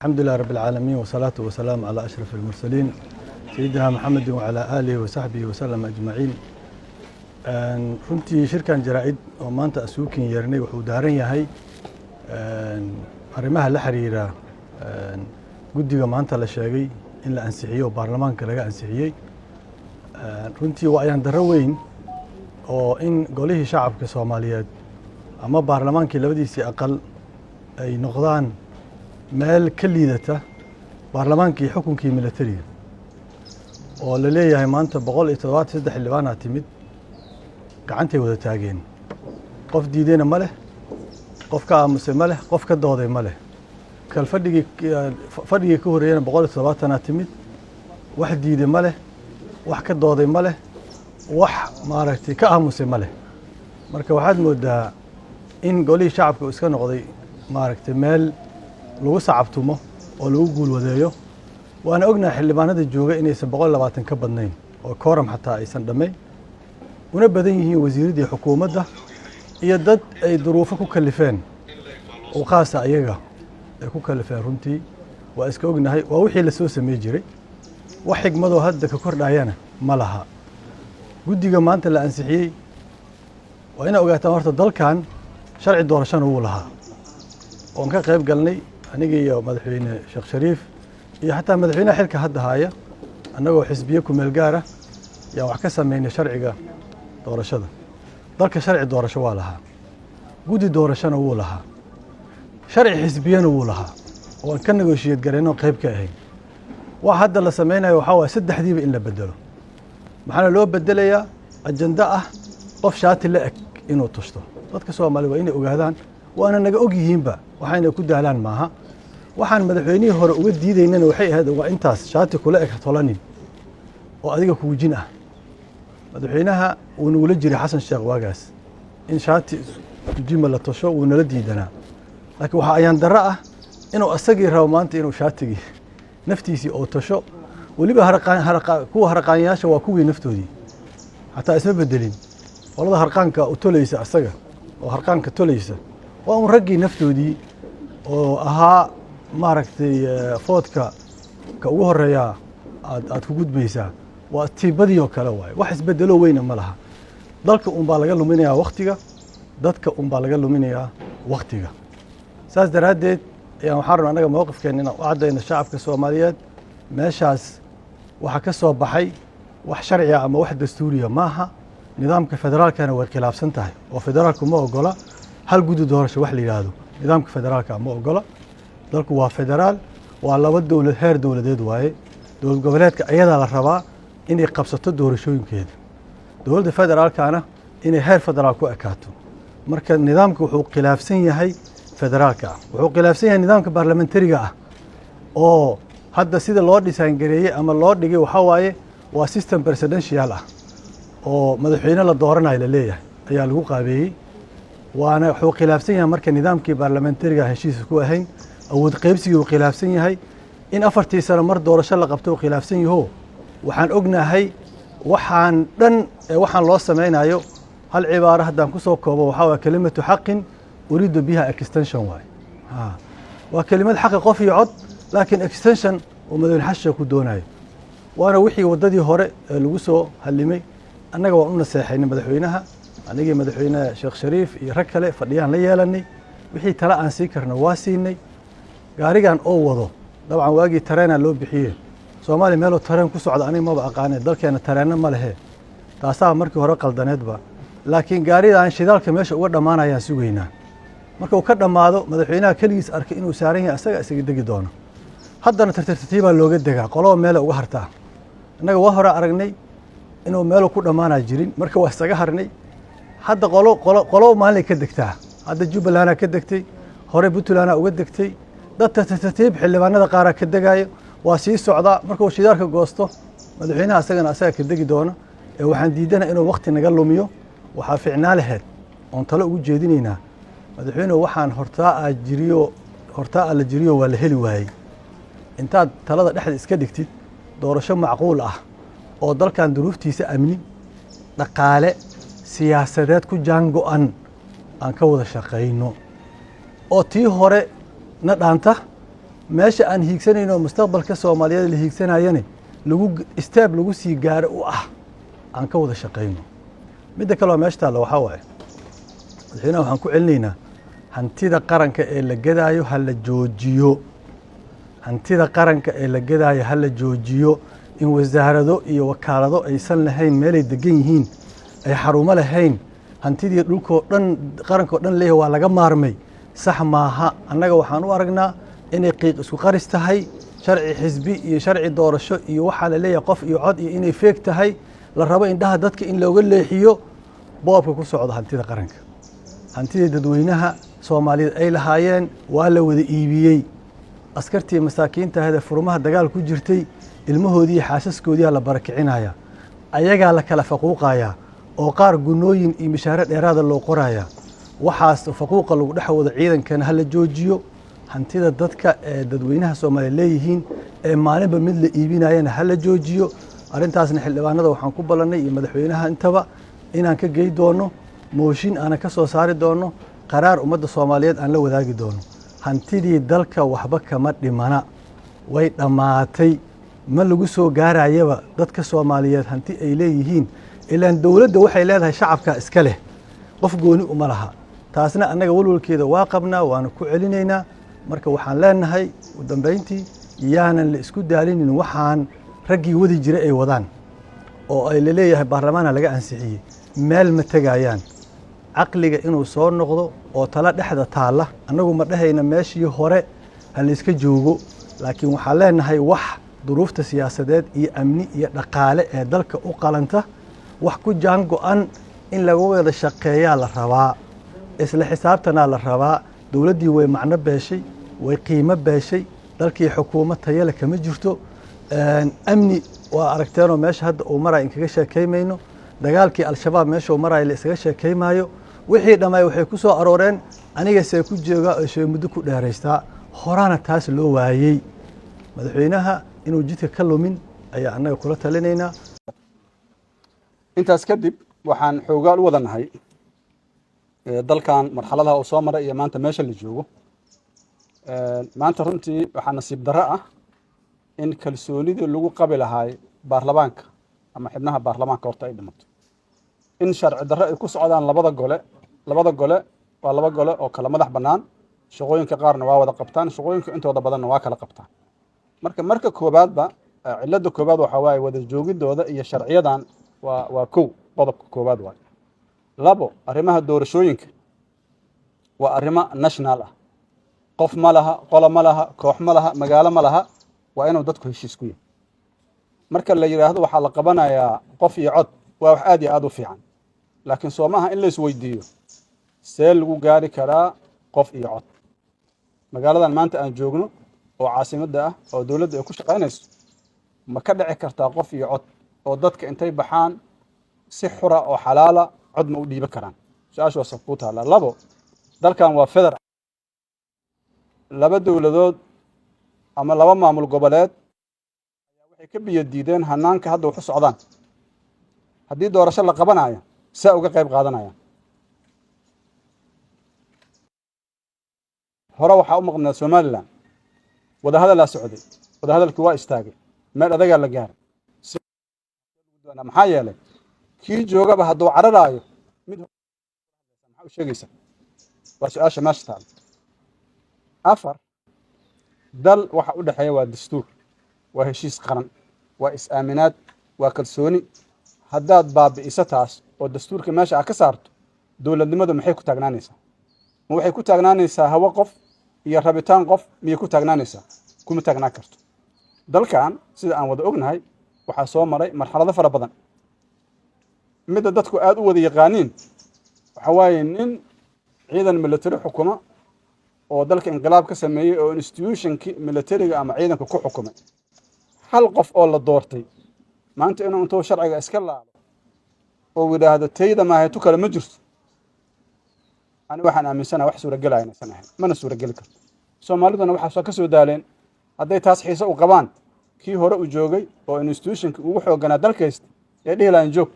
الحمد لله رب العالمين والصلاة والسلام على أشرف المرسلين سيدنا محمد وعلى آله وصحبه وسلم أجمعين. runtii shirkan jaraa'id oo maanta asuukin yeernay wuxuu daaran yahay arrimaha la xiriira guddiga maanta la sheegay in la ansixiyo baarlamaanka laga ansixiyay. runtii waa ayaan darro weyn oo in golihii shacabka Soomaaliyeed ama baarlamaankii labadiisii aqal ay noqdaan meel ka liidata baarlamaankii xukunkii militariga oo la leeyahay maanta 173 xildhibaan timid gacantay wada taageen, qof diidayna ma leh, qof ka aamusay ma leh, qof ka dooday ma leh. kal fadhigii ka horeeyana 170 timid, wax diiday ma leh, wax ka dooday ma leh, wax maaragtay ka aamusay ma leh. marka waxaad moodaa in golihii shacabka iska noqday maaragtay meel lagu sacabtumo oo lagu guul wadeeyo. waana ognahay xildhibaanada jooga inaysan 120 ka badnayn oo kooram xataa aysan dhammayn, una badan yihiin wasiiradii xukuumadda iyo dad ay duruufo ku kalifeen oo khaasa ayaga ay ku kalifeen. runtii waa iska ognahay, waa wixii la soo sameey jiray, wax xigmadoo hadda ka kordhayana ma laha. guddiga maanta la ansixiyey waa inay ogaataan horta dalkan sharci doorashana wuu lahaa oon ka qayb galnay aniga iyo madaxweyne Sheekh Shariif iyo xataa madaxweynaha xilka hadda haya, annagoo xisbiye ku meel gaara yaa wax ka sameynay sharciga doorashada. dalka sharci doorasho waa lahaa, guddi doorashana wuu lahaa, sharci xisbiyana wuu lahaa oo aan ka negotiate gareyno qayb ka ahayn. wax hadda la sameynayo waxaa waaye saddexdiiba in la bedelo. maxaana loo bedelayaa ajanda ah qof shaati la eg inuu tushto. dadka Soomaaliya waa inay ogaadaan, waana naga og yihiinba, waxayna ku daalaan maaha. waxaan madaxweynihii hore uga diidaynana waxay ahayd waa intaas shaati kula eg tolanin oo adiga kugu jin ah. madaxweynaha uu nugula jiray Xasan Sheekh waagaas in shaati jima la tosho uu nala diidanaa, laakiin waxa ayaan darro ah inuu asagii rabo maanta inuu shaatigii naftiisii oo tosho. weliba kuwa harqaanyaasha waa kuwii naftoodii xataa isma bedelin. qolada harqaanka u tolaysa asaga oo harqaanka tolaysa waa un raggii naftoodii oo ahaa maaragtay foodka ka ugu horeeya aad ku gudbaysaa. waa tiibadii oo kale waaye, wax isbedelo weyna ma laha. dalka baa laga luminayaa waqtiga, dadka baa laga luminayaa waqtiga. saas daraaddeed ayaan waxaan rabnaa annaga mowqifkeena inaan u caddayno shacabka Soomaaliyeed. meeshaas waxa ka soo baxay wax sharci ah ama wax dastuuriya maaha. nidaamka federaalkana way khilaafsan tahay oo federaalku ma ogola hal guddi doorasho wax la yiraahdo. nidaamka federaalka ma ogola. dalku waa federaal, waa laba dowlad, heer dowladeed waaye. dowlad goboleedka ayadaa la rabaa inay qabsato doorashooyinkeeda, dowladda federaalkana inay heer federaal ku ekaato. marka nidaamku wuxuu khilaafsan yahay federaalka ah, wuxuu khilaafsan yahay nidaamka baarlamentariga ah oo hadda sida loo design gareeyay ama loo dhigay waxa waaye waa system presidential ah oo madaxweyne la dooranayo la leeyahay ayaa lagu qaabeeyey. waana wuxuu khilaafsan yahay marka nidaamkii baarlamentariga heshiis ku ahayn. awood qaybsigii uu khilaafsan yahay. in 4 sano mar doorasho la qabto uu khilaafsan yaho. waxaan ognahay waxaan dhan waxaan loo sameynayo hal cibaaro haddaan ku soo koobo waxa waa kelimatu xaqin uriidu biha extension waaye. waa kelimad xaqi qof iyo cod, laakiin extension oo madaxweyne xasha ku doonayo. waana wixii wadadii hore lagu soo halimay. annaga waan u naseexaynay madaxweynaha, anigii madaxweyne Sheekh Shariif iyo rag kale fadhiyaan la yeelanay. wixii tala aan sii karno waa siinay. gaarigan oo wado dabcan waagii tareena loo bixiyay Soomaali meel oo tareen ku socda aniga ma aqaanay, dalkeena tareena ma lehe. taasaa markii hore qaldaneedba, laakiin gaaridan shidaalka meesha uga dhamaanayaan sugeynaa. marka uu ka dhamaado madaxweynaha kaligiis arkay inuu saaran yahay asaga isaga degi doono. haddana tartiibaa looga degaa, qolo meel uga hartaa. annaga waa hore aragnay inuu meel ku dhamaanaa jirin, marka waa isaga harnay. hadda qolo maalin ka degtaa. hadda Jubbaland ka degtay, hore Puntland uga degtay. dad tartiib xildhibaanada qaar ka degayo waa sii socdaa. marka uu shidaalka goosto madaxweynaha asagana asaga ka degi doono. waxaan diidana inuu waqti naga lumiyo. waxaa fiicnaa lahayd oon talo ugu jeedinaynaa madaxweyne waxaan hortaa la jiriyo waa la heli waayey. intaad talada dhexda iska dhigtid doorasho macquul ah oo dalkan duruuftiisa amni, dhaqaale, siyaasadeed ku jaan go'an aan ka wada shaqayno oo tii hore na dhaanta meesha aan hiigsanayno mustaqbalka Soomaaliyeed la hiigsanayane lagu istaab lagu sii gaaro u ah aan ka wada shaqeyno midda kale oo meesha taalo waxa waaye madaxweynaha waxaan ku celinaynaa hantida qaranka ee la gadaayo ha la joojiyo hantida qaranka ee la gadaayo ha la joojiyo in wasaarado iyo wakaalado aysan lahayn meelay degan yihiin ay xarumo lahayn hantidii dhulkoo dhan qaranka oo dhan leeyahay waa laga maarmay sax maaha annaga waxaan u aragnaa inay qiiq isku qaris tahay sharci xisbi iyo sharci doorasho iyo waxaa la leeyahay qof iyo cod iyo inay feeg tahay la rabo indhaha dadka in looga leexiyo boobka ku socda hantida qaranka hantidii dadweynaha Soomaaliyeed ay lahaayeen waa la wada iibiyey askartii masaakiinta hada furmaha dagaal ku jirtay ilmahoodii iyo xaasaskoodii la barakicinaya ayagaa la kala faquuqaya oo qaar gunooyin iyo mishaar dheeraad loo qoraya waxaas faquuqa lagu dhaxwada ciidankan hal joojiyo hantida dadka ee dadweynaha Soomaaliyeed leeyihiin ee maalinba mid la iibinayana hal joojiyo arintaasna xildhibaanada waxaan ku balanay iyo madaxweynaha intaba inaan ka geey doono mooshin aan ka soo saari doono qaraar ummadda Soomaaliyeed aan la wadaagi doono hantidii dalka waxba kama dhimana way dhamaatay ma lagu soo gaarayaba dadka Soomaaliyeed hanti ay leeyihiin ilaan dawladda waxay leedahay shacabka iska leh qof gooni uma laha taasna annaga walwalkeeda waa qabnaa waana ku celinaynaa marka waxaan leenahay u dambeyntii yaanan la isku daalinin waxaan raggii wadi jiray ay wadaan oo ay leeyahay baarlamaanka laga ansixiyay meel ma tagayaan aqliga inuu soo noqdo oo tala dhexda taala annagu ma dhahayna meeshii hore hal iska joogo laakiin waxaan leenahay wax duruufta siyaasadeed iyo amni iyo dhaqaale ee dalka u qalanta wax ku jaan go'an in lagu wada shaqeeyaa la rabaa isla xisaabtana la rabaa dawladdii way macno beeshay way qiimo beeshay dalkii xukuumad tayale kama jirto amni waa aragteeno meesha hadda uu maray in kaga sheekaymayno dagaalkii al-shabaab meesha uu maray la isaga sheekaymayo wixii dhamay waxay ku soo arooreen aniga see ku jooga oo shay muddo ku dheeraystaa horana taas loo waayay madaxweynaha inuu jidka ka lumin ayaa annaga kula talinaynaa intaas kadib waxaan xoogaal u wadanahay dalkan marxaladaha uu soo maray iyo maanta meesha la joogo maanta runtii waxaa nasiib darro ah in kalsoonidii lagu qabi lahaay baarlamaanka ama xubnaha baarlamaanka horta ay dhimato in sharci darro ay ku socdaan labada gole waa laba gole oo kala madax bannaan shaqooyinka qaarna waa wada qabtaan shaqooyinka intooda badanna waa kala qabtaan marka koobaadba cilada koobaad waxaa waaye wada joogidooda iyo sharciyadan waa kow qodobka koobaad waaye labo arrimaha doorashooyinka waa arrimo national ah qof ma laha qolo ma laha koox ma laha magaalo ma laha waa inuu dadku heshiis ku yahay marka la yiraahdo waxaa la qabanayaa qof iyo cod waa wax aad iyo aad u fiican laakiin soomaha in la isweydiiyo see lagu gaari karaa qof iyo cod magaaladan maanta aan joogno oo caasimadda ah oo dawladda ay ku shaqaynayso ma ka dhici kartaa qof iyo cod oo dadka intay baxaan si xura oo xalaala cod ma u dhiiba karaan su-aashaas ku taala labo dalkan waa federal laba dawladood ama laba maamul goboleed waxay ka biyo diideen hanaanka hadda wax u socdaan haddii doorasho la qabanayo saa uga qayb qaadanayaan hore waxaa u maqnaa Somaliland wadahadal socday wadahadalkii waa istaagay meel adaga la gaaray maxaa yeelay kii joogaba hadduu cararaayo mid maxaa u sheegaysa waa su-aasha meesha taal afar dal waxa u dhaxeeya waa dastuur waa heshiis qaran waa is-aaminaad waa kalsooni haddaad baabi'iso taas oo dastuurka meesha aad ka saarto dowladnimadu maxay ku taagnaanaysaa ma waxay ku taagnaanaysaa hawo qof iyo rabitaan qof miyay ku taagnaanaysaa kuma taagnaan karto dalkan sida aan wada ognahay waxaa soo maray marxalado fara badan midda dadku aad u wada yaqaaniin waxa waaye nin ciidan military xukuma oo dalka inqilaab ka sameeyey oo institutionkii militariga ama ciidanka ku xukumay hal qof oo la doortay maanta inuu intuu sharciga iska laalo oo yidhaahdo tayda maaheetu kale ma jirto ani waxaan aaminsanahay wax suuragelaya inaysan ahayn mana suurageli karto soomaaliduna waxaa ka soo daaleen hadday taas xiise u qabaan kii hore u joogay oo institutionkii ugu xoogganaa dalkaysta ee dhihi lahayn joog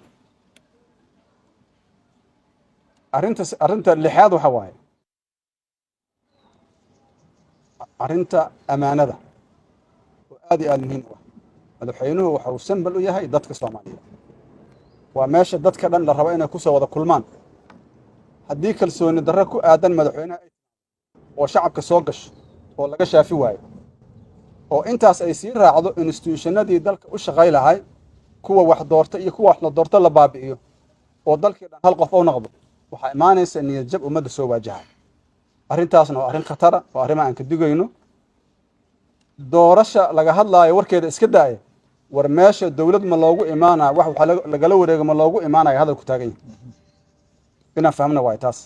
arrinta lixaad waxa waaye arrinta amaanada oo aad iyo aad muhiim u ah madaxweynuhu waxa uu sambal u yahay dadka Soomaaliyeed waa meesha dadka dhan la rabo inay ku soo wada kulmaan haddii kalsooni darro ku aadan madaxweynaha oo shacabka soo gasho oo laga shaafi waayo oo intaas ay sii raacdo institutionadii dalka u shaqay lahay kuwa wax doorta iyo kuwa wax la doorto la baabi'iyo oo dalkii dhan hal qof u noqdo waxa imaanaysa niyad jab ummadda soo waajahay arrintaasna waa arrin khatar ah oo arrimo aan ka digayno doorasha laga hadlaayo warkeeda iska daaya war meesha dawlad ma loogu imaanaa wax lagala wareego ma loogu imaanaya hadalku taagan yahay inaan fahmna waay taas